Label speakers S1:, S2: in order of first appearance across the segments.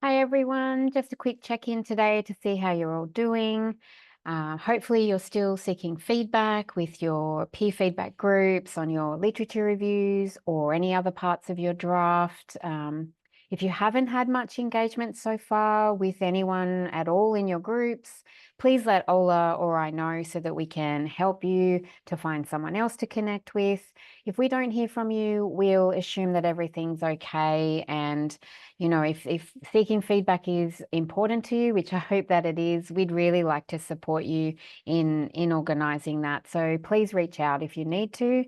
S1: Hi everyone, just a quick check-in today to see how you're all doing. Hopefully you're still seeking feedback with your peer feedback groups on your literature reviews or any other parts of your draft. If you haven't had much engagement so far with anyone at all in your groups, please let Ola or I know so that we can help you to find someone else to connect with. If we don't hear from you, we'll assume that everything's okay, and if seeking feedback is important to you, which I hope that it is, we'd really like to support you in organizing that. So please reach out if you need to.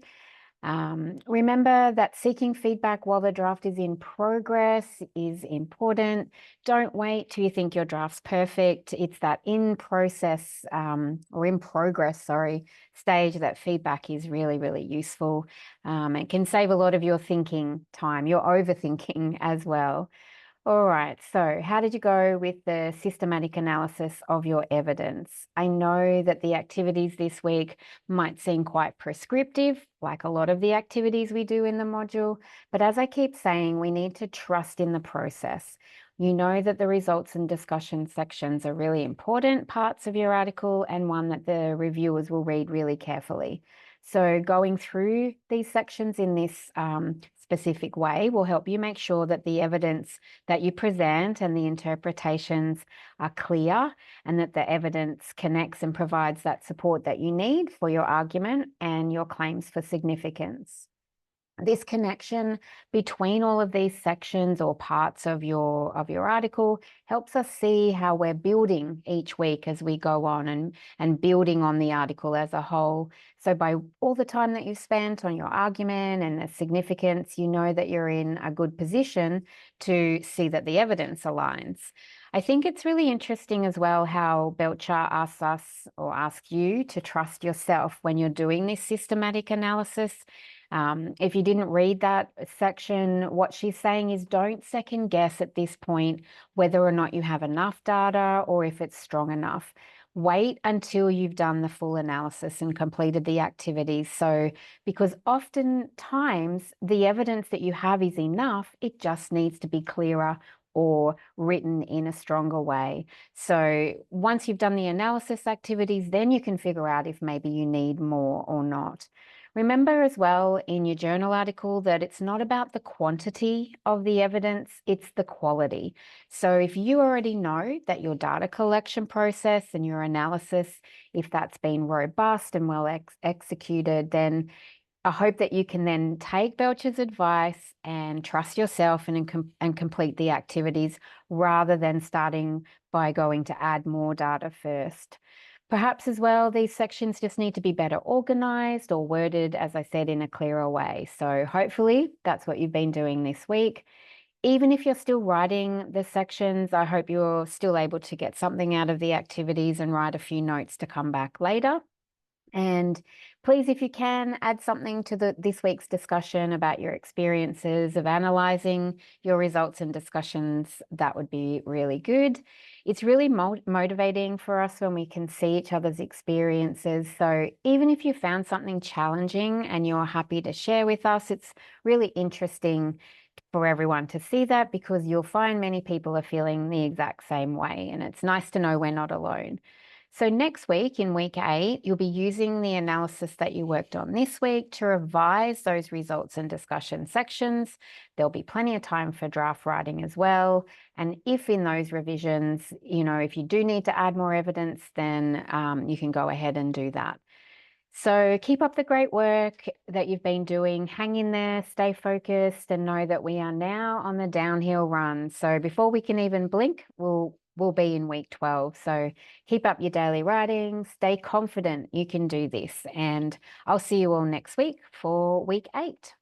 S1: Remember that seeking feedback while the draft is in progress is important. Don't wait till you think your draft's perfect. It's that in process or in progress, sorry, stage that feedback is really, really useful. It can save a lot of your thinking time, your overthinking as well. All right, so how did you go with the systematic analysis of your evidence? I know that the activities this week might seem quite prescriptive, like a lot of the activities we do in the module, but as I keep saying, we need to trust in the process. You know that the results and discussion sections are really important parts of your article and one that the reviewers will read really carefully. So going through these sections in this specific way will help you make sure that the evidence that you present and the interpretations are clear and that the evidence connects and provides that support that you need for your argument and your claims for significance. This connection between all of these sections or parts of your article helps us see how we're building each week as we go on and building on the article as a whole. So by all the time that you've spent on your argument and the significance, you know that you're in a good position to see that the evidence aligns. I think it's really interesting as well how WYJA asks us or asks you to trust yourself when you're doing this systematic analysis. If you didn't read that section, what she's saying is don't second guess at this point whether or not you have enough data or if it's strong enough. Wait until you've done the full analysis and completed the activities. So, because oftentimes the evidence that you have is enough, it just needs to be clearer or written in a stronger way. So once you've done the analysis activities, then you can figure out if maybe you need more or not. Remember as well in your journal article that it's not about the quantity of the evidence, it's the quality. So if you already know that your data collection process and your analysis, if that's been robust and well executed, then I hope that you can then take Belcher's advice and trust yourself and complete the activities rather than starting by going to add more data first. Perhaps as well, these sections just need to be better organized or worded, as I said, in a clearer way. So hopefully that's what you've been doing this week. Even if you're still writing the sections, I hope you're still able to get something out of the activities and write a few notes to come back later. And please, if you can, add something to this week's discussion about your experiences of analysing your results and discussions. That would be really good. It's really motivating for us when we can see each other's experiences. So even if you found something challenging and you're happy to share with us, it's really interesting for everyone to see that because you'll find many people are feeling the exact same way. And it's nice to know we're not alone. So next week, in week 8, you'll be using the analysis that you worked on this week to revise those results and discussion sections. There'll be plenty of time for draft writing as well. And if in those revisions, if you do need to add more evidence, then you can go ahead and do that. So keep up the great work that you've been doing. Hang in there, stay focused, and know that we are now on the downhill run. So before we can even blink, we'll be in week 12. So keep up your daily writing, stay confident you can do this. And I'll see you all next week for week 8.